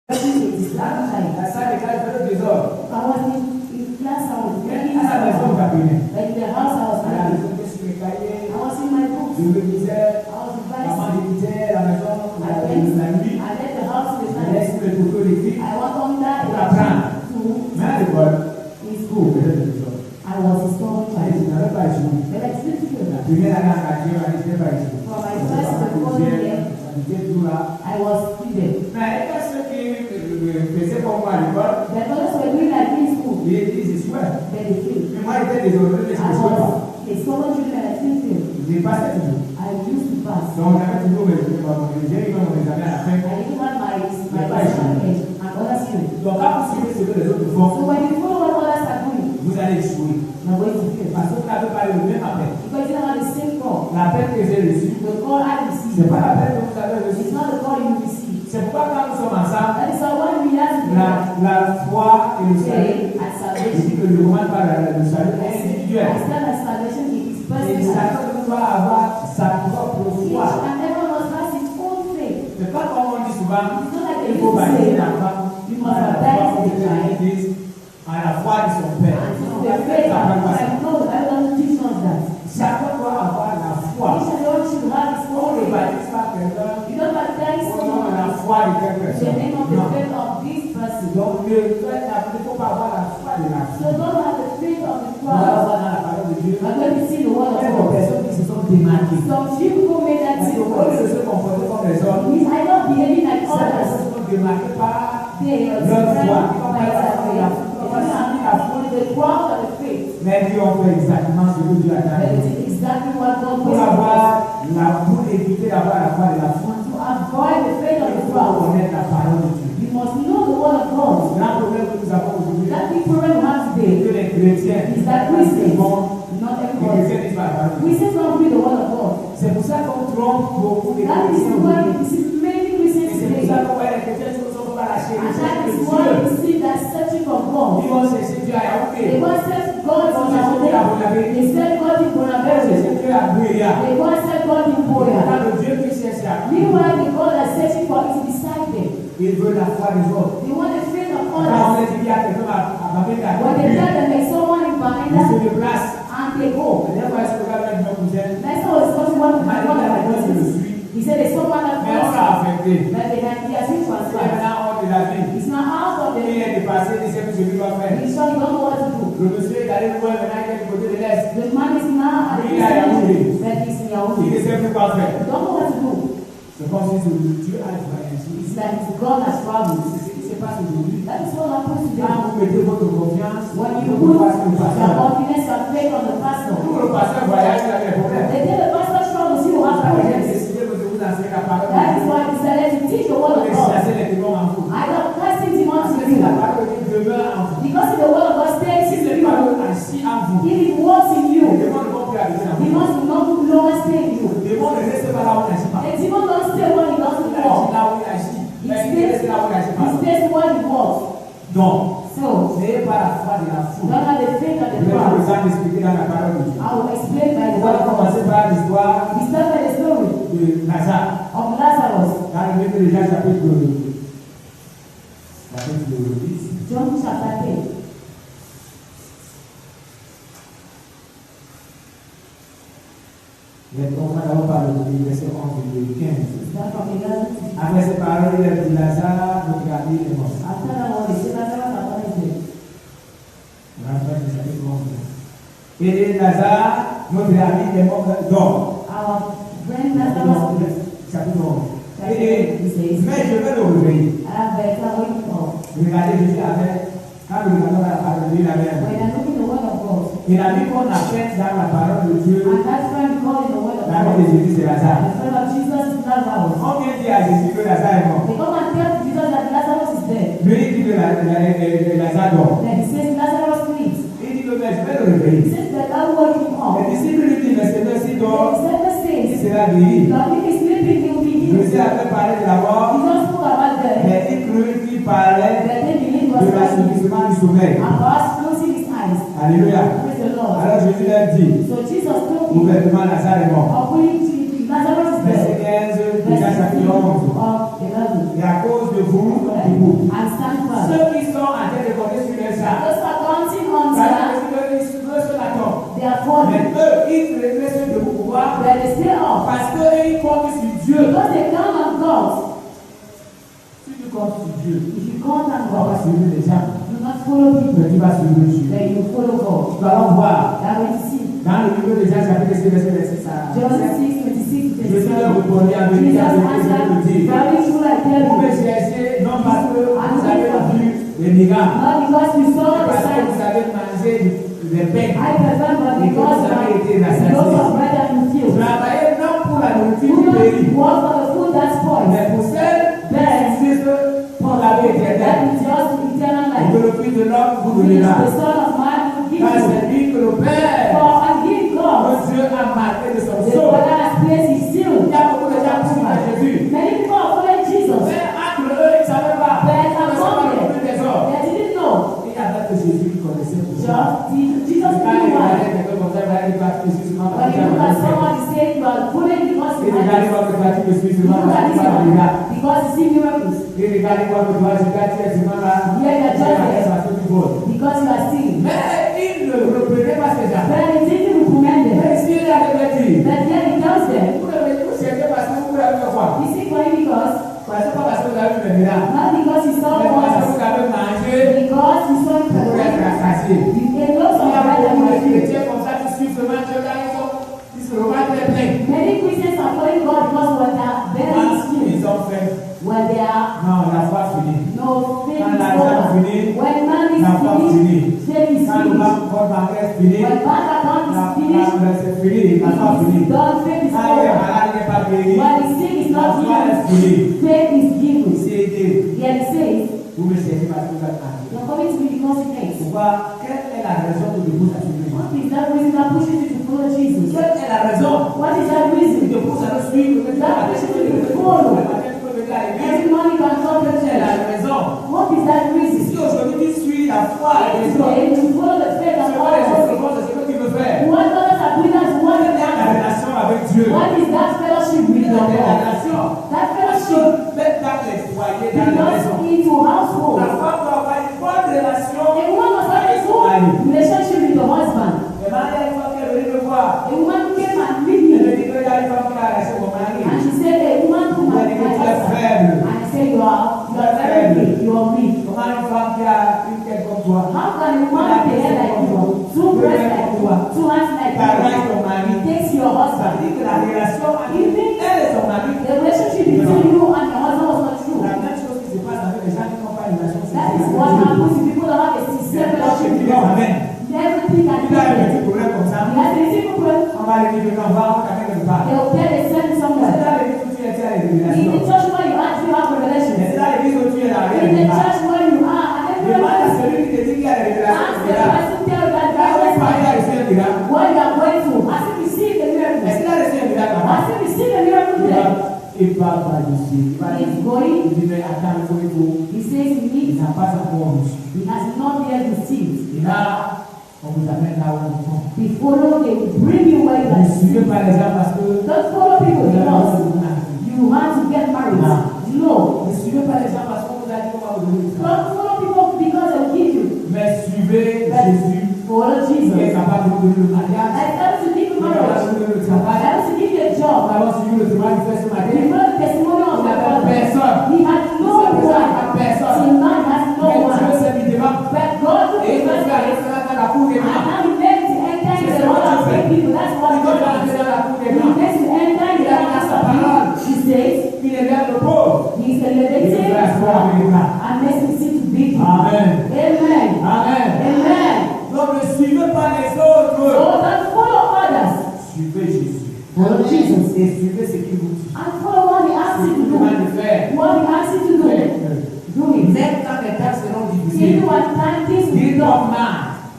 La salle de classe fait le désordre. À la maison, vous apprenez. À la maison, je suis mes cahiers. Je me disais, maman débutait la maison la nuit. Je laisse le couteau d'écrit pour apprendre. Mais à l'école, school faisait le désordre. Je n'avais pas échoué. La première année en quartier, je n'avais pas échoué. I was student. Mais est-ce que faisait comme moi à l'école? The others were doing like in school. Ils disent ouais. Then they feel. Mais moi j'étais désordonné, mais je ne sais pas. They someone children and I still feel. J'ai passé toujours. I used to pass. Donc j'avais toujours j'ai eu mon examen à la fin. I even had my exam and other students. Donc quand vous suivez ce que les autres font, So when you follow what others are doing, vous allez échouer. you're going to fail. Parce que vous n'avez pas le même appel. Because you don't have the same call. L'appel que j'ai reçu, The call I received. ce n'est pas l'appel que vous avez reçu. It's not the call you receive. C'est pourquoi quand nous sommes ensemble, That is why when we have la foi et le salut, at je salvation, dis que je commence par le salut individuel. I stand at salvation in his Et personal. chacun doit avoir sa propre Each foi. and every one has his own faith. C'est pas comme on dit souvent, It's not like il they faut used to baptiser say, l'enfant you must baptize the child. à la foi de son père. And so the faith of the child, no, the Bible doesn't teach us that. Chacun doit avoir la foi. Each and every one should have his On own ne faith. baptise pas quelqu'un You don't baptize au nom de la someone foi de quelque in the personne. name of the Non. faith of this person. Donc, il ne faut pas avoir la foi de la So foi. don't have the faith of the Nous allons crowd. voir dans la parole de Dieu. I'm going to see the word of Il y a des God. personnes qui se sont démarquées. Some people made that Parce qu'au lieu de difference. se comporter comme les autres, He's either behaving like ces others. personnes se sont démarquées par They are leur foi. different Ils by ont their faith. The crowd of the faith. mais qui ont fait exactement ce que Dieu a But it dit. is exactly what God Pour wants. pour éviter d'avoir la foi de la foi, To avoid the faith of il the faut crowd, connaître la parole de Dieu. you must know the word of God. Le grand problème que nous avons aujourd'hui, That big problem we have c'est today que les chrétiens, is that Christians, bon, not les everybody, chrétiens disent pas la parole de Dieu. Christians don't read the word of God. C'est pour ça qu'on trompe beaucoup de That is chrétiens why aujourd'hui. we see many Et Christians c'est pour today. ça qu'on voit les chrétiens qui sont pas lâchés. And that is Ils why we see that searching for God. vont chercher Dieu à They Yaoundé. want to search God in Yaoundé. They search God in Ils vont Bonabere. chercher Dieu à Bouéa. They want to search God in Boya. Quand le Dieu qui cherche à Meanwhile, the God that's searching for is beside them. il veut la foi des autres. They want the faith of Quand on others. a dit qu'il y a quelqu'un à Bamenda, When they tell them there's someone in il se Bamenda déplace. and they go. La dernière fois, est-ce que vous avez dit que vous êtes That's how it's supposed to work with my one of my cousins. He said there's someone that mais on wants l'a affecté. that they can be as if C'est transferred. maintenant hors de la vie. It's not out of Il the est dépassé, il sait plus ce qu'il doit faire. he's sure he don't know what to do. Le monsieur est allé loin, maintenant il est du côté de l'Est. The man is now at the Il est à Yaoundé. that is in Il Yaoundé. ne sait plus quoi faire. He don't know what to do. C'est comme si Dieu a travaillé ainsi. It's like God has traveled. C'est ce qui se passe aujourd'hui. That is what happens today. Quand vous mettez votre confiance, When vous you ne put pouvez pas se your passer. confidence and faith on the pastor, Tout le pasteur voyage, il a des problèmes. the day the pastor struggles, you will have J'ai problems. décidé de vous enseigner la parole de That is Dieu. why he decided to teach the word of Et God. chasser les démons en vous. I don't casting demons Parce to que la you. parole de Dieu demeure en vous. Because the word of God stays Si in cette you. parole agit en vous, If it works in les you, démons ne vont plus habiter en vous. demons will not longer stay in you. Les démons ne restent pas là où il n'agit pas. The demon don't stay when he doesn't Il agit work. là où il agit. Mais il reste là où il n'agit He pas. stays when he works. Donc, So, n'ayez pas la foi de la foule. don't have the faith of Je the vais vous crowd. besoin d'expliquer dans la parole de Dieu. I will explain by the On word va of God. commencer par l'histoire We start by the story de Lazare. of Lazarus. Dans le livre de Jean chapitre 10. John chapter 10. Mais on va d'abord parler du verset 11 et 15. Start from 11 to 15. Après ces paroles, il a dit Lazare, notre ami est mort. After that one, he said Lazarus has gone dead. Dans le chapitre 11. Il dit Lazare, notre ami est mort d'or. Our friend Lazarus Chapitre 11. Il he dit, says, mais je vais le réveiller. I have better waiting for. Regardez, Jésus avait, quand nous regardons la parole de Dieu, il avait un When I look in the word of God, il a vu qu'on appelle dans la parole de Dieu, and that friend called in the word of l'ami God, de Jésus, c'est Lazare. the friend of Jesus is Lazarus. On vient dire à Jésus que Lazare est mort. They come and tell Jesus that Lazarus is dead. Lui, il dit que Lazare dort. Then he says Lazarus sleeps. Il dit que mais je vais le He réveiller. says that I will wake him up. Les disciples lui disent, mais Seigneur, si The dort, disciple il says, sera guéri. God, if he's sleeping, he will be healed. Jésus avait parlé de la mort, Jesus spoke about death. mais il crut qu'il parlait But they believed de was right. l'assouplissement du sommeil. And perhaps closing his eyes. Alléluia. Praise the Lord. Alors Jésus leur dit, So Jesus told him, ouvertement, Lazare est mort. according to Lazarus is Verset dead. 15 de Jean chapitre 11. Of 11. Et à cause de vous, donc de vous, suivre les gens, Do not follow people. mais tu vas suivre Dieu. Then you follow God. Nous allons voir That way to see. dans le livre de Jean, chapitre 6, verset 6 à John 7. 6, 26 to Je suis 27. là pour vous dire, avec Jesus les gens, answered, je dis. very true I tell Vous me you, cherchez, non parce que vous avez vu les miracles, not because we saw the parce que signs. vous avez mangé des pains. I prefer but because of bread that you feel. Travaillez non pour la nourriture Do du not pays, work for the food that spoils. mais pour celle qui existe pour la vie That éternelle. is just eternal Et life. que le Fils de l'homme vous He is donnera. the Son of Man who gives Car you. c'est lui que le Père, For and give God, que Dieu a marqué de son the sceau. Father has placed his seal. Il y a beaucoup de gens qui suivent Jésus. Many people are following Jesus. Mais entre eux, ils ne savaient pas. But Ils ne savaient pas among le them, plus des hommes. they didn't know. Il y avait que Jésus qui connaissait tout ça. Jesus Quand il knew why. regardait quelqu'un comme ça, il va dire que Jésus m'a When you look at someone, you say you are following because Il you regarde like votre pratique de you Jésus, look at this pas one regarde. because you see miracles. Il regarde votre pratique, regarde si tu là. Yeah, you're just ça fait du bon. because you are stealing. Mais il ne reprenait pas ces gens. But he didn't reprimand them. Mais ici, il a dit, But then he tells them, vous ne vous cherchez parce que vous avez fait quoi? you seek for him because, Parce que pas parce que vous avez vu le miracle. not because you saw Mais parce que wonders, vous avez mangé because you saw him pour être rassasié. you get lots Il y of a bread and beaucoup de you chrétiens comme ça qui suivent seulement Dieu là, ils se remettent très plein. Many Christians are following God because when they are very skilled, Ils ont fait, when they are non, la foi finie. no faith Quand is l'argent over. fini, When man is la foi finie. finished, faith is Quand le finished. compte bancaire fini, When bank account is finished, c'est fini, la foi it finie. is done, faith is Quand il est over. malade, il n'est pas guéri, When the sick is la not foi est healed, finie. faith is given. C'est aidé. Yet it says, Vous me cherchez parce que vous êtes âgé. you're coming to me because you thanks. Pourquoi? Quelle est la raison pour que vous à suivre? What is that reason that pushes you to follow Jesus? Quelle est la raison What is that qui reason te pousse à le suivre? that pushes you to follow? Every morning you can come to Quelle est la church. raison? What is that reason? Si aujourd'hui tu suis la foi et les autres, Today, to follow the faith c'est of quoi les autres God. choses? C'est ce que tu veux faire. What others are doing as what Quelle is est la that? relation avec Dieu? What is that fellowship with Quelle your est la God? relation? That Parce que fellowship même dans les foyers, dans les because maisons, into household. la femme doit avoir une bonne relation. A woman must have a good relationship with your husband. Et Marie, une fois qu'elle est venue me voir, A woman came and met elle me me dit qu'il y a une femme qui a arraché mon mari. and she said, a woman who Elle my dit que tu es husband. faible. And I said, you are very weak, you are weak. Comment une femme qui a une tête comme toi, How can a woman with a head like you, two breasts like you, two hands like qui arrache you, ton mari, takes your ça husband? dit que la relation entre elle et son mari, The relationship between you and your husband was not true. la même chose qui se passe avec les gens qui n'ont pas une relation That is sexuelle what avec Dieu. happens to people that have a sincere C'est toi qui fellowship with dis God. amen. Everything can Il a un be petit problème comme ça. He has a simple prayer. On va lui dire, on va avec quelque part. They will tell they send C'est somewhere. dans l'église où tu es, tu as les In the révélations. church where you actually have Mais revelations. c'est dans l'église où tu es là, In the réellement. church where you are, and Demande à everyone celui qui te dit qu'il y a les révélations. ask c'est the là. person tell you that Quand God on parle, il a is reçu un miracle. what you are going through. As if you see the miracle. Est-ce qu'il a reçu un miracle là-bas? As if you see the miracle there. Il va pas ici. Il va He is dire, going. il dit, mais attends, il faut. He says he Il needs. n'a pas encore reçu. He has not yet received. Et là, on vous amène là où nous sommes. They follow, they will bring you where you Ne are. suivez pas les gens parce que Don't follow people vous avez because besoin de vous marier. you want to get married. No. Ne suivez pas les gens parce qu'on vous a dit qu'on va vous donner du travail. Don't follow people because they will give you. Mais suivez Jésus Follow qui est Jesus. capable de vous donner le mariage. I tell to give you Qui est capable de marriage. vous donner le I travail. tell to give you a Nous job. avons suivi le témoignage du frère ce matin. You know the testimony of Il my n'avait brother. personne. He had no one. Personne. Till now he has no Mais Dieu one. s'est mis devant. But God took Et il his nous fait first aller place. dans la cour des And grands. now he makes to enter into the world of great people. That's what Il God doit does. entrer dans la cour des He grands. makes to enter into the house of people. He says, Il élève le pauvre. he is Il nous elevated fait asseoir avec les grands. and makes him sit to big people. Amen. Amen. Amen. Amen. Donc ne suivez pas les autres. So don't follow others. Suivez Jésus. Follow Jesus. Et suivez ce qu'il vous dit. And follow what he asks Ce you qu'il to vous demande do. de faire. What he asks you to do. Do it. Même quand les tâches seront Even difficiles. when time things will be Dites done. mal.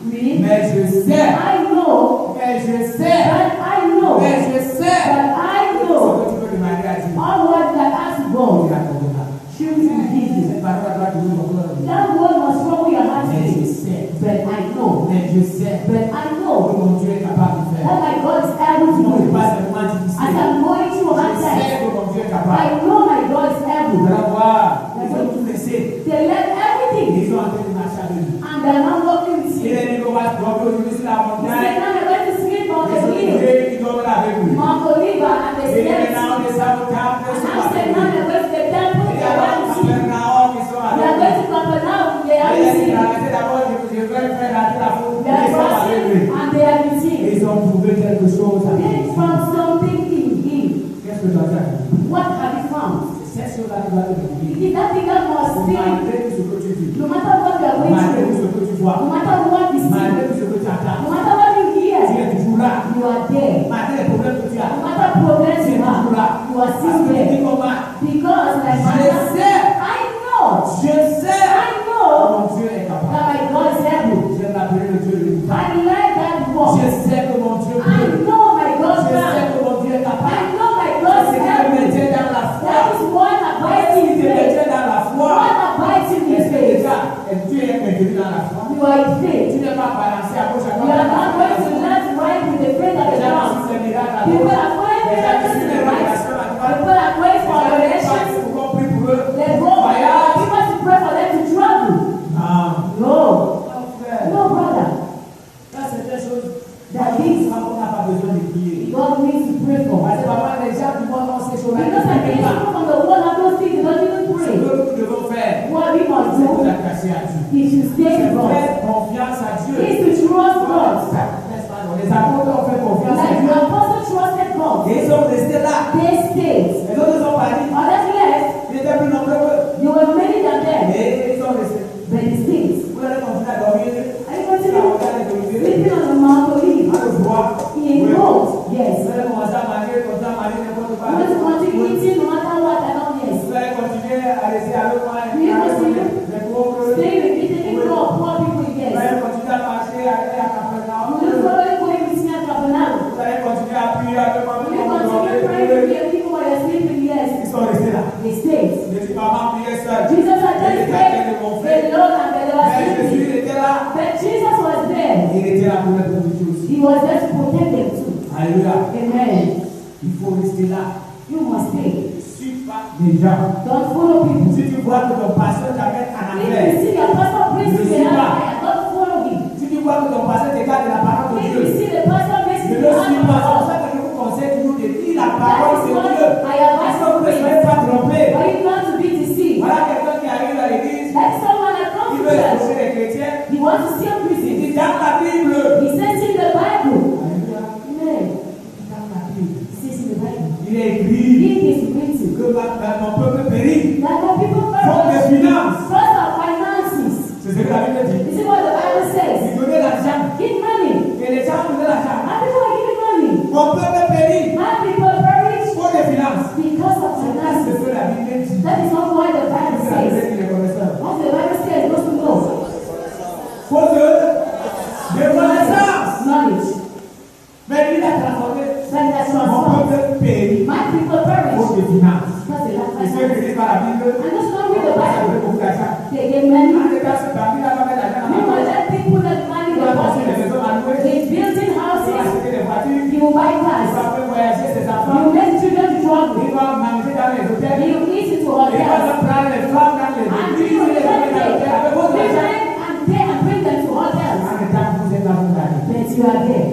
Me, Mais je sais. I know. Mais je sais. But I know. Mais je sais. But I Ce know. que tu peux demander à Dieu. All what that asks Il God. accordera. Choose to give you. Cette parole doit toujours vous donner. That word must trouble your heart Mais je today. sais. But I know. Mais je sais. But I Que know mon Dieu est capable de that faire. my God is able to Non, do c'est it. pas seulement As difficile. I'm going through Je hard sais times, que mon Dieu est capable. I know my God is Vous able. allez voir. Ils ont tout laissé. They left everything Ils sont en train de marcher avec lui. and they're not walking with Il you. est dit qu'on va se tromper aujourd'hui sur la They montagne. now they're going to sleep on Ils the sont hill, obligés, ils dorment là avec lui. Mount Oliver, and they Et slept. maintenant, on descend au temple, ils And sont after avec now lui. they're going to the temple, Il y a they're going to d'autres see. Capernaum qui sont They are avec going lui. to Capernaum, they devaient faire rentrer la foule. They are crossing and they are with him. Ils ont trouvé quelque chose à They lui. found something in him. Qu'est-ce que tu as fait? What have you found? C'est cette chose-là qui va te bénir. It is that thing that must be, Malgré tout ce que tu vis, no matter what you are going malgré tout through, ce que tu vois, no matter what you see, malgré tout ce que tu attends, no matter what you tu hear, es toujours là. you are there. Malgré les problèmes que tu as, No matter problems you have, you are parce still que tu dis there. comment? Because like Je I sais, know je sais, know mon Dieu est capable. that my God is able. J'aime l'appeler le Dieu de l'État. I like that word. Je sais que mon Dieu I peut. know my God Je sais can. que mon Dieu est I capable. know my God C'est is ce qui me able. maintient dans la foi. That is what abides Ce in qui te faith. maintient dans la foi. What abides in Est-ce que faith? déjà tu es maintenu dans la foi? You are in faith. Tu n'es pas balancé à gauche à You are not going to droite. land right with the faith of the Déjà ground. tu fais des miracles à People gauche. are praying Déjà tu miracles fais to des the right. révélations à droite. People are praying for Déjà revelations. tu peux prier pour eux. They go. Voyage. People to pray for them to travel. Non. No. Non, frère. No, brother. Ça c'est des choses. That is On n'a pas besoin de prier. God needs to pray for. Parce que vraiment les gens du monde ont ces choses-là. Because I think people from the world have those things, they don't even Ce pray. que nous devons faire, What we must c'est de do l'attacher à Dieu. is to stay C'est with God. faire confiance à Dieu. Is to trust God. N'est-ce pas? Les apôtres ont fait confiance à Like Dieu. the apostle trusted God. Et ils sont restés là. They stayed. Les autres sont partis. Others left. Ils étaient plus nombreux qu'eux. You were many than them. Et ils sont restés. But they stayed. Vous allez continuer à dormir. Are you continuing Vous sleeping on the Mount Olive? allez voir. In boat. Yes. Vous allez commencer à manger, continuer à manger n'importe quoi. You want to continue eating no matter what, I don't yes. Vous allez continuer à rester avec moi. Oui, continue. Les pauvres. Stay with me, taking care of poor people, Vous yes. allez continuer à marcher, à aller à Capernaum. You will follow going with me at Capernaum. Vous allez continuer à prier avec moi. You continue praying with me, people while you're sleeping, yes. Ils sont restés là. They stayed. Je dis, maman, priez seul. Jesus had just prayed alone and they were Mais Jésus sleeping. était là. But Jesus was there. Il était là pour les protéger aussi. He was there to protect them too. Alléluia. Amen. Il faut rester là. You must stay. Ne suis pas les gens. Don't follow people. Si tu vois que ton pasteur t'amène en If you enfer, see your pastor preach Ne to suis the pas. hellfire, don't follow him. si tu vois que ton pasteur t'écarte de la parole de If Dieu, you see the pastor makes ne you le suis pas. C'est pour out, ça que je vous conseille toujours de lire la that parole is de what Dieu. I advise Parce que vous ne you to serez pas trompés. But you not to be deceived. Voilà quelqu'un qui arrive à l'église, Like someone that comes il to veut church, exposer les chrétiens, he wants to steal il Christians. dit dans la Bible. He says in the Bible. Alléluia. Amen. Dans la Bible. He says in the Bible. Il est écrit It is written que mon peuple périt. that the people Faute de finances. first of finances. C'est ce que la Bible dit. You see what the Bible says? Il donnait l'argent. Give money. Et les gens donnaient l'argent. And people are giving money. Mon peuple périt. My people perish Faute de finances. because of C'est finances. ce que la Bible dit. That is not what the Bible C'est la Bible says. qui les connaissait. What the Bible says, those who know. Faute de connaissance. Knowledge. Mais il a transformé. That is Mon transformed. peuple périt. My people perish Faute de finances. because they lack Et ceux finances. qui lisent pas la Bible, And those who don't read the ça Bible, veut beaucoup d'argent. they get money. Quand les gars se parmi là, on met l'argent dans You la know poche. that people that money Il in va the construire des pocket. maisons à louer. They building Il va houses. acheter des voitures. You will buy Il va cars. faire voyager ses enfants. You make children to travel. Il va manger dans les hôtels. You eat into Il va hotels. prendre les femmes dans les And églises. you Il les met dans l'hôtel avec votre argent. and pay and bring them to hotels. En étant que vous êtes dans votre année. But you are there.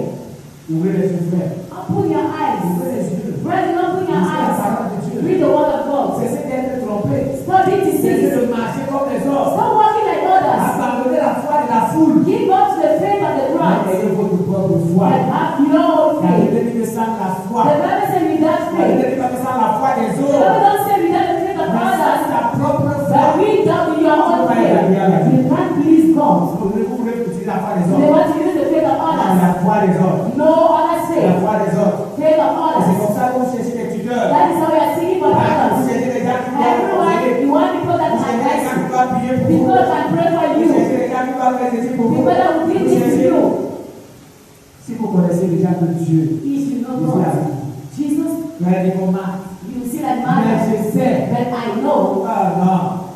Ouvrez les yeux, frère. Open your eyes. Ouvrez les yeux. Brethren, open your Lisez la eyes. parole de Dieu. Read the word of God. Cessez d'être trompé. Stop being Cessez deceived. de marcher comme les autres. Stop walking like others. Abandonnez la foi de la foule. Give up to the faith of the crowd. Ayez votre propre foi. And have your own La faith. Bible dit que sans la foi. The Bible says without La faith. Bible dit pas que sans la foi des The autres. Bible don't say without the faith of Mais sans others. ta propre foi. But without your own faith. You can't please God. Vous voulez utiliser la foi des They autres. want to use the faith of Non, others. la foi des autres. No other La faith. foi des autres. Faith of C'est others. comme ça que vous cherchez des tuteurs. That is how we are seeking for Vous others. cherchez des gens qui doivent Everyone, conseiller. you want people that Vous can cherchez des gens advise qui doivent prier pour you. vous. People can pray for Vous you. cherchez des gens qui doivent faire ceci pour vous. People that will give Vous this to cherchez. you. Si vous connaissez déjà que Dieu, If you know vous God, avez Jesus, vous avez des moments. you will see that Mais man. je sais. But I know Ah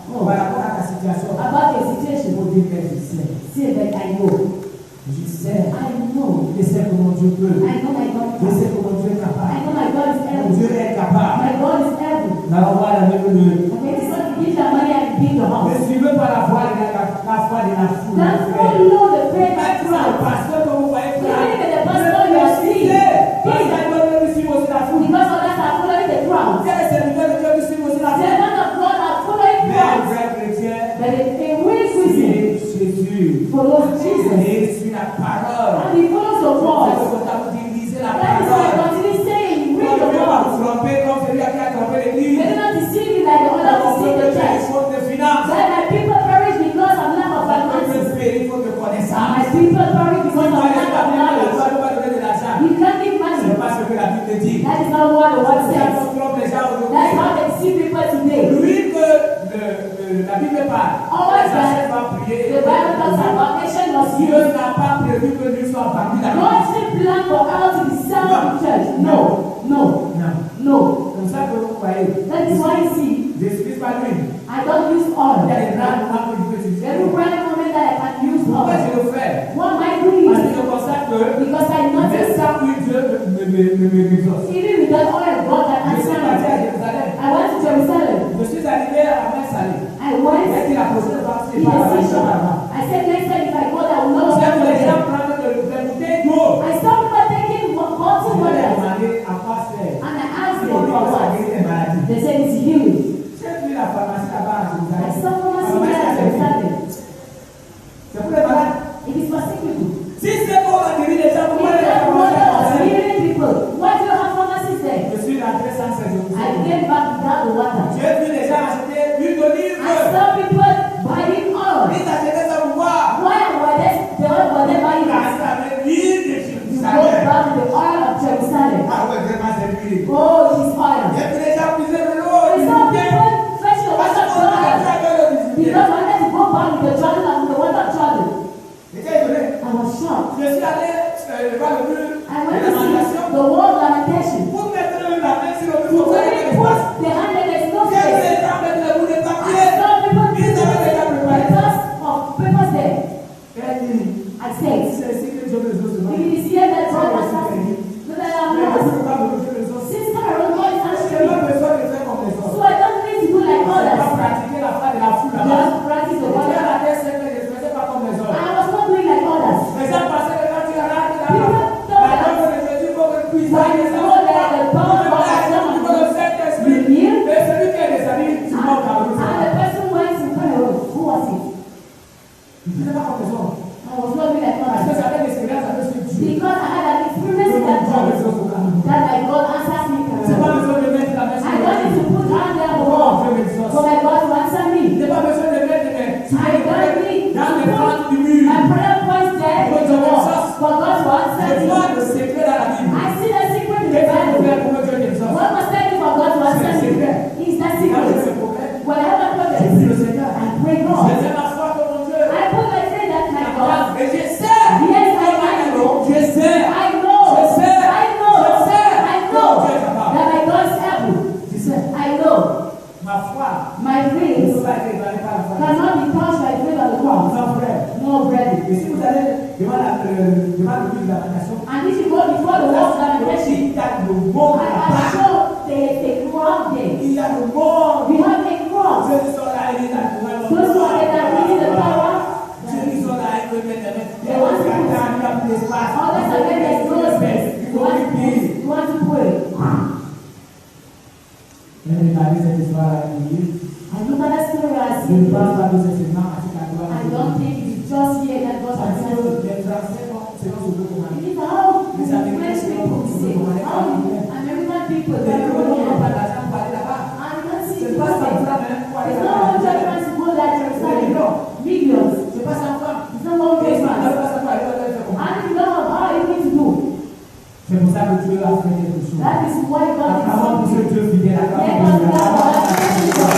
non. Par rapport à ta situation. about the situation. Pour dire que je sais. Say that I know. Je sais. I know. Je sais comment Dieu peut. I know my God Je is sais able. comment Dieu est I capable. know my God is Mon able. Dieu est capable. My God is able. Nous allons voir la Bible de. Okay, this one give the money and build the Ne house. suivez pas la foi de la foi de la foule. Don't follow the faith of Même si le crowd. pasteur que vous voyez Even là, if the pastor you are seeing, parce qu'il doit suivre aussi la foule. because others are following the crowd. C'est les serviteurs de Dieu qui suivent aussi la The foule. man of God are following Mais un crowds. vrai chrétien, But a real Christian c'est Jésus. follows C'est parole. And he follows the C'est voice. pour ça que vous utilisez la That is why I parole. continue saying, Vous read ne the pouvez pas word. vous tromper comme celui qui a trompé l'église. They do not deceive you like the other deceive the church. Faute de finance. That my people perish because of lack of Votre peuple finances. périt faute de My connaissance. people perish because of lack of knowledge. You can't give C'est money. pas ce que la Bible dit. That is not what the word C'est says. un trompe les gens That's aujourd'hui. how they deceive people today. Lui que la Bible parle. Always Les anciens vont prier. the Bible talks about nation must Dieu use. n'a pas prévu que lui soit parmi la God didn't plan for all to be served in church. No, no, Non. no. Comme ça que vous croyez. That is why you see, J'explique pas lui. I don't use Il y a oil. des grands moments que je peux utiliser. Every brand moment that I can use Pourquoi oil. je le fais? What am I doing Parce que it? je constate que Because I même noticed sans huile, Dieu me exauce. even without oil, God can Je suis answer parti à me. Jérusalem. I went to Jerusalem. Je suis arrivé à Mets-Salé. I went Dès qu'il a posé le bas, c'est in pas the la seashore. là-bas. I said next time if I go there, I will not C'est que go les gens there. prennent des bouteilles d'eau. I saw people taking bottled Je water leur ai demandé à quoi faire. and I asked Ils them ont dit for que ça what. guérit les maladies. They said it's healing. J'ai vu la pharmacie là-bas à I Jérusalem. saw pharmacy La there at pharmacie, Jerusalem. c'est pour les malades. It is for sick people. Si c'est pour la guérir les gens, If pourquoi les that water was pharmacies? healing people, why do you have pharmacies there? Je suis rentré sans ces I jours. came back without the water. J'ai vu les gens acheter l'huile d'olive. I saw people buying oil. Ils achetaient ça pour voir. Why were they buying it? Parce qu'avec l'huile de You go Jérusalem. back to the oil of Jerusalem. Ah ouais, vraiment c'est l'huile. Oh, it is oil. J'ai vu les gens puiser de l'eau. I Ils saw disaient, people fetch the parce water qu'on a from déjà oil. fait le discuter. Because I wanted to go back with the journey and with the water journey. J'étais étonné. I was shocked. Je suis allé voir le mur I de went to lamentation. see the word lamentation. Pour mettre la main sur le To mur, pour faire really l'espace. put the hand there is no J'ai vu space. les gens mettre le bout de I papier. saw people Ils avaient déjà préparé ça. because of papers there. Elle dit, I said, c'est ici que Dieu me exauce. if it is here that God answers me, so that I am Mais je lost. ne peux pas me lever les autres. Since I don't God is Je answering n'ai me, pas besoin de faire comme les so autres. I don't need to do like Je n'ai pas others. pratiqué la foi de la foule là-bas. Just practice the Je word. la tête, c'est que je ne faisais pas comme les autres. I was not doing like others. Les gens passaient le temps, tu regardes là-bas. People thought La that langue de Jésus, il faut que puisse when you know that the power of God is il faut not le Saint-Esprit. revealed, Mais celui qui est des amis, tu montes dans le and the person went to Cameroon. Who was it? Je ne faisais pas comme les autres. I was not doing like Parce que others. j'avais l'expérience avec ce Dieu. Because I had an experience in that job that my God answers me in C'est pas Cameroon. besoin de mettre la main sur I don't need to put hand there on the Oh, wall Dieu m'exauce. for my God to answer Je me. n'ai pas besoin de mettre les I don't need dans les to fentes put du mur. my prayer points there in the wall for God to answer Je vois me. le secret dans la Bible. I see the secret in the Qu'est-ce qu'il faut Bible. faire pour que Dieu m'exauce? What must I do for God to answer me? Is that Quand j'ai secret. ce problème, When I have a je problem, prie le Seigneur. I pray Je God. mets ma foi comme mon Dieu. I put my faith that my God. Et je sais. Yes, I know. Je sais. I know. Je sais. I know. Je sais. I know Dieu est capable. that my God is able. Je sais. I know. Ma foi My ne faith peut pas être ébranlée par la foi. cannot be touched by faith on the cross. Mon frère. No bread. Et si vous allez devant le livre de lamentation, And if you go before the wall of lamentation, il y a le monde I là-bas. show the crowd there. Il y a le monde. We have a cross. Ceux qui sont là, ils disent à nous, Those who are there reading the power, ceux qui sont là, ils veulent mettre they want to put il y a plus d'espace. others are there, there's no space. Il You faut want to prier. put, you want to pray. J'ai regardé cette histoire à l'église. I look at that story I Je ne see. pense pas que c'est seulement à ce qu'elle I don't think it is just here that God Parce answers me. que les Français, c'est non ce que It is how the French people say, how the American people, Les they Européens go n'ont pas here. d'argent pour aller là-bas. And you can see C'est people pas say, ça, même pour aller it's là-bas. not 100 francs to go like Jerusalem. Millions. C'est pas ça, quoi. It's not one Mais big ça, man. c'est pas ça, quoi. Elle va faire comment? And if you don't know how you need to do, C'est pour ça que Dieu a fait quelque chose. that is why God is Avant pour something. ce Dieu fidèle, Let avant us pour love God. That is Dieu. God.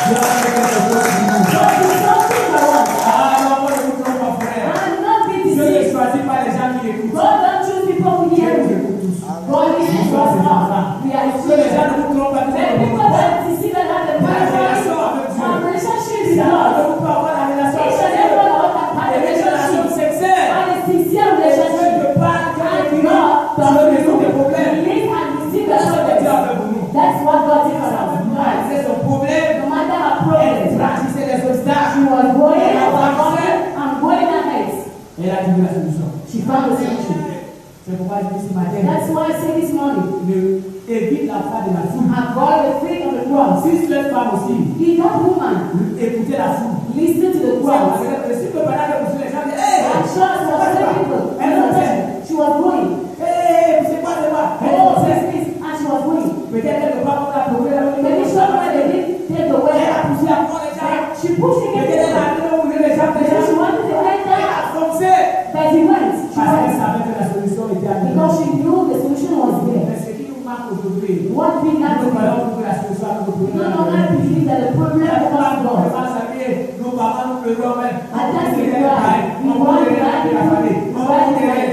Dieu a fait quelque chose pour nous. God is something for us. Ah, non, moi, je vous trompe pas, frère. And not be Dieu ne deceived. choisit pas les gens qui l'écoutent. God don't choose people who Dieu hear nous him. écoute tous. God listens to us all. We are his Que les gens children. ne vous trompent pas, Let Dieu people that deceive and have the power of relationship with God. vous pouvez avoir la relation Each and avec every Dieu. one of us have a Et les relations relationship. sincères. And a sincere Dieu relationship. ne parle que And de God Dieu does résout des problèmes. release and receive the C'est ce que Dieu problems. a fait pour nous. That's what God did for us. C'est son problème. No matter our Elle problems, franchissait les she obstacles. was going Elle a avancé. and going ahead. Elle a trouvé la solution. She found the solution. C'est pourquoi je dis ce matin, That's why I say this morning, évite la foi de la foule. avoid the faith of the cross. Si cette femme aussi, If that woman écoutez la foule. listen to the crowd, Si le pendant que vous les gens disent, hey, sure she was telling people. She was going. C'est pas de moi. Oh, this, and she was going. Peut-être que le papa l'a trouvé là. Maybe somewhere they didn't take the way. She pushed him against the door. Because she wanted to enter. But he went. She went. Because she knew the solution was there. What we have to do. We no longer believe that the problem was God. And that's the cry. We want to write the family. We write behind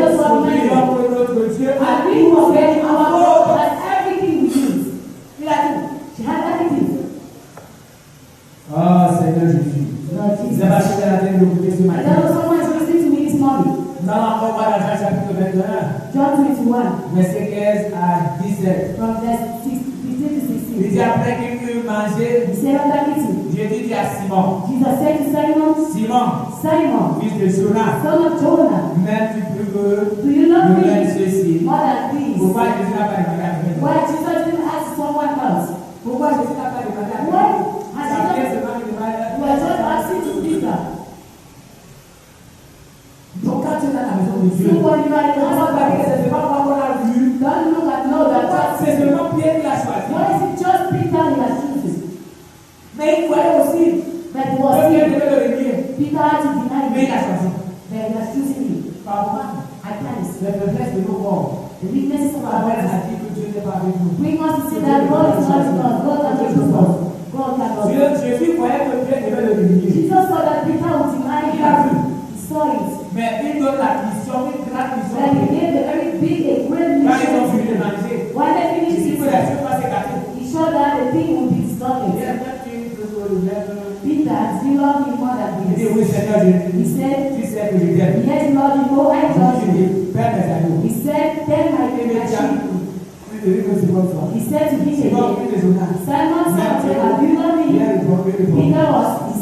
us for money. And we forget our God has everything we use. She had everything. Oh Seigneur Jésus. Lord Jesus. Vous avez acheté la tête de goûter ce I matin. know someone is listening to me this morning. Nous allons encore voir dans Jean chapitre 21, John 21, verset 15 à 17. from verse 15 to 16. Il dit après qu'il eut mangé, He said after eating, Jésus dit à Simon, Jesus said to Simon, Simon, Simon, fils de Jonas, son of Jonah, m'aimes-tu plus que do you love nous l'aime me ceci? more than these? Pourquoi Jésus n'a pas demandé à quelqu'un? Why Jesus didn't ask someone else? Pourquoi Jésus n'a pas demandé à Why quelqu'un? has Ça he vient not? seulement de demander. You are just asking to Peter. Donc quand tu es dans la maison de Dieu, So when you are in the on house va of pas dire que God, c'est pas moi qu'on a vu. don't look at no that C'est seulement Pierre qui l'a choisi. why is it just Peter he has chosen? Mais il voyait aussi But it que was Pierre him. devait le renier. Peter had to deny Mais il a him. choisi. But he has chosen him. Parfois, At times, les faiblesses de nos corps the weaknesses of our amènent bodies à dire que Dieu n'est pas avec nous. bring us to see that God is not in us. God cannot use us. God cannot. Jésus voyait que Pierre devait le renier. Jesus saw that Peter would deny Il a vu. him. He saw it. Mais il donne la mission, une grande mission. Then he gave a very big, a great Quand ils ont fini de mission. manger, When they il finished dit que les eating, cieux vont s'écarter. he showed that the thing would be Il distorted. a fait une chose au lèvres. Peter, do you love me more than Il dit this? oui Seigneur He Jésus, said, tu sais que je t'aime. yes, Lord, you know I love Il you. dit Père mes agneaux. He said, tell my Il dit sheep. plus de lui que c'est comme ça. He said to him Simon, again, fils de Jonas. Simon, son of Jonah, do you love Il a me? répondu, Peter il dit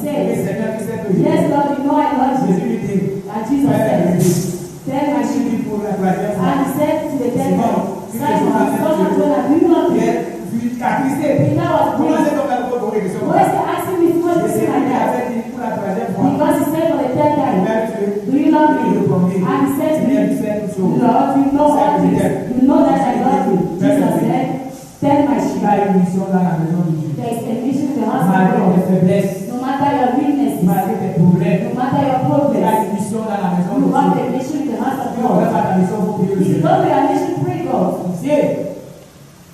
said, Seigneur, tu sais que je yes, t'aime. Lord, you know I love you. Jésus lui dit, And Jesus Père, said, Jésus, tell my je sheep. suis pour la troisième fois. And he said to the Simon, devil, fils de Simon, Jonas, son of Jonah, do you love me? Pierre fut attristé. Peter was Comment grieved. c'est qu'on va vous poser des questions? Why is he asking me to Et this c'est lui like qui that? avait dit pour la troisième fois. Because he said for the third time, Père, tu do you love me? And he said to Seigneur, me, tu sais toutes choses. Lord, you know all this. You know that I love you. Jesus said, tell my Il sheep. a une mission dans la maison de Dieu. There is a mission in the house of Malgré tes God. faiblesses, No matter your weaknesses, malgré tes problèmes, no matter your il a problems, une mission dans la maison you de have Dieu. a mission in the house of Et on va God. faire la mission pour prier le If you Seigneur. don't have a mission, pray God.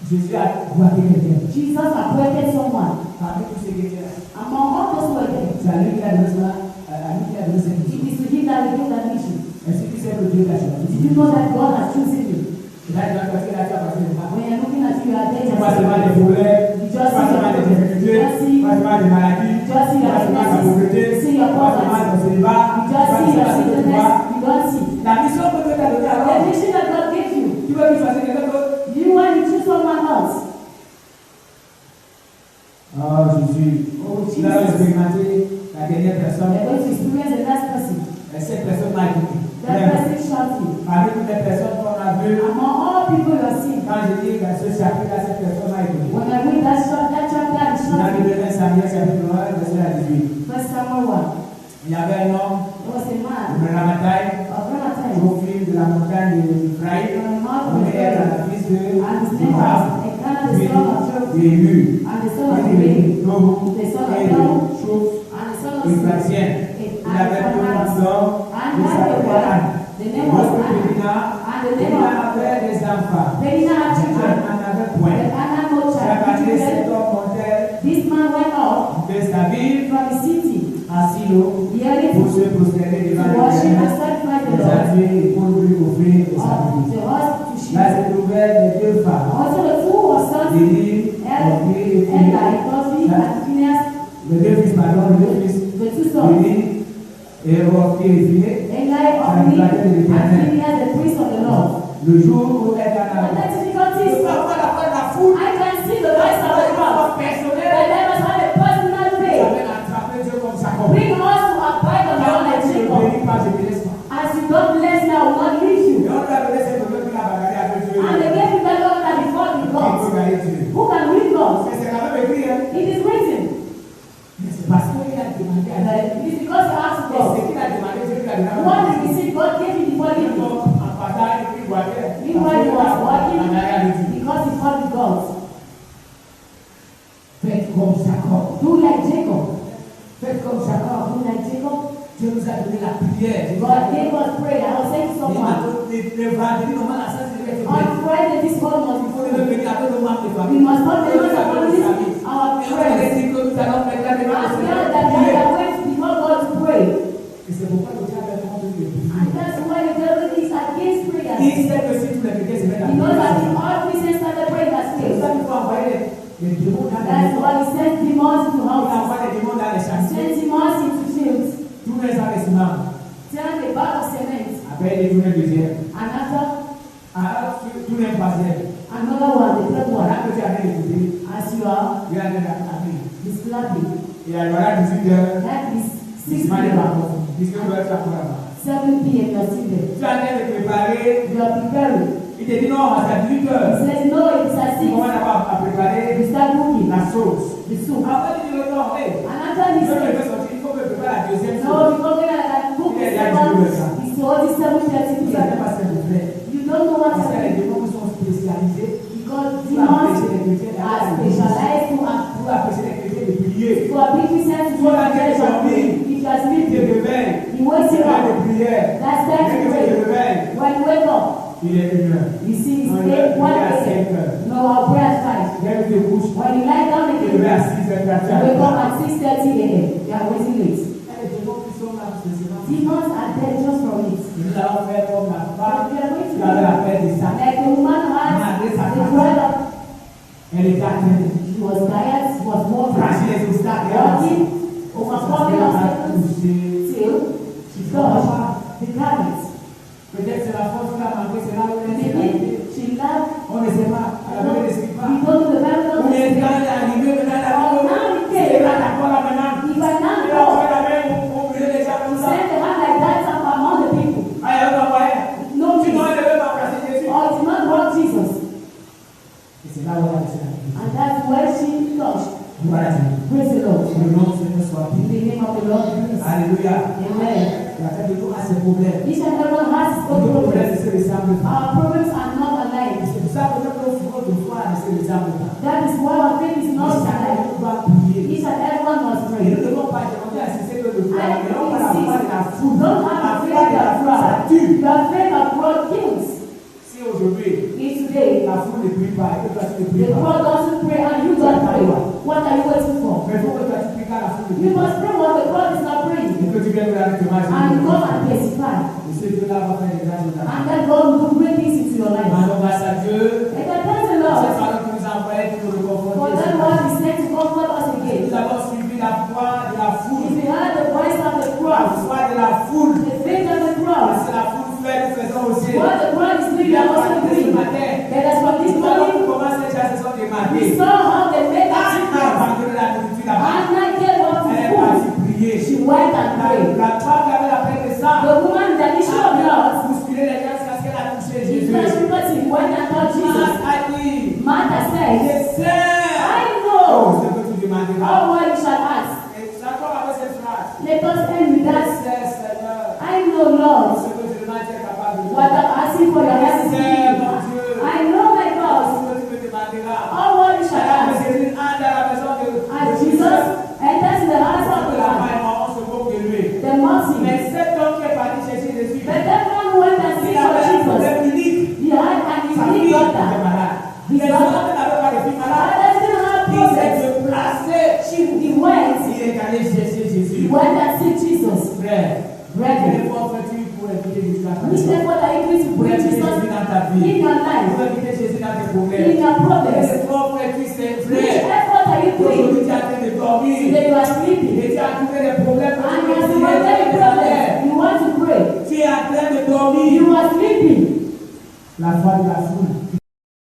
Jésus a guardé quelqu'un. Jesus appointed someone Parmi tous ces chrétiens, among all those who were there. c'est à lui qu'il a donné cela, à lui qu'il a donné cette It mission. is to him that we give that mission. Est-ce que tu sais que Dieu t'a choisi? Did you know that God has chosen you? Et là, il va passer la table parce que When you're looking at you, you are there. tu vois seulement des problèmes, You tu just vois see seulement des your difficultés, tu vois seulement des maladies, tu just see vois your seulement la weaknesses. pauvreté, You see tu your vois seulement poverty. ton célibat, You tu just vois see your seulement ce que tu sickness. vois. You don't see. La mission que Dieu t'a donnée The alors, mission that God gave you. tu veux qu'il fasse quelqu'un d'autre? You want to choose someone else. Oh Jésus, Oh, nous allons Jesus. expérimenter la dernière We personne. are going to experience the last person. Et cette personne m'a dit, That person shouting. parmi toutes les personnes qu'on a vues, Among all people you are seeing. quand je dis dans ce chapitre-là, cette personne m'a dit, When I read that chapter, dans and shouting. le 1 Samuel chapitre 1, verset 18, First Samuel 1. il y avait un homme, There was a man le Ramathaï, of Ramathaim. au fil de la montagne d'Ephraïm, From the mouth of nommé the la fils de And his name was Joab, Elkanah, the son of Job, d'élu, and the son of et David, de Tohu, the son of et de Tohu, Chouf, and the son of Ephratien. Il avait deux enfants, And il had a s'appelait wife. Anne. The name was L'autre Anna. Pénina, And the name Pénina of avait des enfants. Penina had Anne children. n'en avait But point. Anna no Chaque child. année, cet homme montait This man went up de sa ville from the city, à Silo yearly pour to se prosterner devant worship and l'Éternel, sacrifice the les Lord. alliés et pour lui offrir des Of sacrifices. the horse to Là sheep. se trouvaient les deux femmes, Also the two of sons, Élie, Hophni et Eli, Phinehas. Tophni, and Phinehas, Les deux fils, pardon, les deux fils, the two sons. Élie et Hophni et Phinehas. Eli, Ophni, and Phinehas, the priest of the Lord. Le jour où Elkanah But the difficulties, ne pas voir la foule, I can see the voice of the crowd. personnel, But let us have a personal ça faith. avait attrapé Dieu comme ça. Bring us to abide on the Quand Lord and tu ne Jacob. bénis pas, je te laisse pas. As you don't bless me, I will not leave Et you. on lui a donné cette nouvelle qu'il a bagarré avec Dieu. And they gave you that Lord that before with Qui God. peut gagner Dieu? Who can win God? Mais c'est quand même écrit, hein. It is written. Mais c'est parce qu'il a demandé à Dieu. It's because he asked Et God. ce qu'il a demandé, Dieu lui a donné. What did he see? God gave him before he did. En partant, il voyait. Meanwhile, he was walking En arrière de Dieu. because he fought with God. Faites comme Jacob. Do like Jacob. Faites comme Jacob. Do like Jacob. Dieu nous a donné la prière. God gave us prayer. I was saying to someone, Le vendredi, normalement, la salle devait être on pleine. Friday this hall must Il be faut full. le venir avec le membre de We famille. must not Et take nous us avons upon des this, amis. our Et on a prayers. dit que nous allons maintenant As we devant le are Seigneur. that we are waiting before God to pray. Et c'est pourquoi le diable a demandé de And prier. that's why the devil is against prayer. Il sait que si tous les chrétiens se mettent à He knows that prier, if all Christians started praying as c'est pour ça faith, qu'il faut envoyer les démons dans les that's maisons. why he sends demons into Il houses. envoie les démons dans les He chantiers. sends demons into fields. Tous les investissements. Turn the bag of cement. Après, les journées deuxième. And after, Tous les troisième. another one, the third one. Pendant que tu as bien écouté, As you are, il y a de la famille. he's clapping. Et il y aura 18 heures. That is 6 6 mal p.m. puisque tu dois être encore là-bas. 7 p.m. you're still there. Tu as bien de préparer. You are preparing. Il te dit non, c'est à 18 He heures. says, no, it's at Tu 6. commences à préparer We start cooking la sauce. the soup. Après, tu dis non, hey, And after je this, vais sortir, il faut que je prépare la deuxième no, sauce. we're going to cook the Yeah, second. yeah, It's already 7:30 Vous savez p.m. pas ce que je fais. You don't know what Parce que les happened. démons sont spécialisés Because pour empêcher demons les chrétiens are d'aller à l'église. specialized to Pour empêcher les chrétiens de prier. for big Christians to do that. If you are Il te sleeping, réveille. he wakes C'est you l'heure up. de prière. That's time Dès to que tu te pray. réveilles, When you wake up, il est 1 heure. you see it's Non, 8, 1 il est à 5 a.m. heures. No, our prayer is 5. Dès que tu te couches, When you lie down tu te again, réveilles à you 6 heures, tu as wake up fait. at 6:30 a.m. You are waiting late. Il y a des démons qui sont là, spécialement. Demons are there just from it. Nous allons faire comme la But femme we are going to qui avait la paix de ça. like the woman had the bride of, Elle était atteinte. she was tired, she was walking, Franchir les obstacles. walking, overcoming obstacles till she touched the garment. Peut-être c'est la force qui a manqué, c'est là où elle est Maybe arrivée. she laughed. On ne sait pas. À la Bible ne explique pas. We don't know the Bible Ou bien doesn't quand say. elle est arrivée, maintenant la Oh, Bible. now it C'est là came. d'accord là maintenant. If I now Et go, on fait la main pour brûler les gens comme ça. send the hand like that among the people. Ah, il y a un envoyé. No Sinon, peace. elle ne veut pas placer Jésus. Or it did not want Jesus. Et c'est là où elle a laissé la vie. And that's where she touched. Voilà, Dieu. Praise the Lord. Le nom du Seigneur soit In béni. the name of the Lord. Alléluia. Amen. La tête de nous a ses problèmes. Each and everyone has his own Nos problèmes problems. ne se ressemblent pas. Our problems are not alike. C'est pour ça que notre foi de foi ne se ressemble pas. That is why our faith is not Chacun alike. nous doit prier. Each and everyone must Et pray. nous ne devons pas demander à cesser que de foi. I Mais non pas la foi de la insist. foule. Don't La have foi faith de la that foi, ça fraud. tue. Your faith that fraud kills. Si aujourd'hui, If today la foule ne prie pas et que toi tu ne the pries pas, fraud doesn't pray and you don't pray, what are you waiting for? mais il faut que toi tu pries quand la foule ne You prie pas. must pray when the fraud is not praying. Et que tu viennes directement And you come and testify. Et ce Dieu-là va faire des grâces dans ta vie. And then God will do great things into your life. Rendons grâce à Dieu. And then praise the Cette Lord. parole qui nous a envoyé pour nous For confronter. that word is sent to comfort us again. Nous avons suivi la foi de la If foule. we had the voice of the La cross, foi de la foule. the faith of the Parce cross, que la foule fait, nous faisons aussi. what the cross is doing, Il we y a are pas also de ce doing. matin. Let us from this Nous allons morning, commencer ces gens se sont we démarqués. saw how they made Ah, a difference. abandonné la nourriture là-bas. Anna gave up to Elle est food. partie prier. She went and prayed. La femme qui avait la paix de sang. The woman that is sure of blood, Bousculer les gens jusqu'à ce qu'elle a touché the Jésus. first person went and touched Jesus. A dit, Martha said, je sais. I Oh, know c'est que tu demanderas. how well you shall ask. Et j'accorde avec cette phrase. Let us end with Je that. sais, Seigneur. I know, Lord, Ce que je demande, tu es capable de what I'm asking for your help is C'est giving. mon Dieu. I know, my God, Ce que tu me demanderas. how well you shall Alors, ask. Jésus entre à la maison de As Jesus enters in the house of que the la Lord, main on se moque de lui. the mercy. Mais cet homme qui est parti chercher Jésus, But that one who went and il seek for avait un Jesus, problème unique. he had an Sa unique fille était daughter. malade. His Les daughter, autres n'avaient pas de fille malade. others didn't have Il s'est problems. déplacé. He went, Il est allé chercher he Jésus. went and seek Jesus. Frère, Brethren, quel effort fais-tu pour éviter jusqu'à which présent? effort are you doing to Pour bring éviter Jesus Jésus dans ta vie. in your Pour life, éviter Jésus dans tes in problèmes. your Quel problems? effort fais-tu, c'est Which frère? effort are you doing Aujourd'hui, tu es en train de dormir. that you are sleeping Et tu as trouvé des problèmes. and Tu you are es surrounded with problems? You want to pray. Tu es en train de dormir. You are sleeping. La foi de la foule qui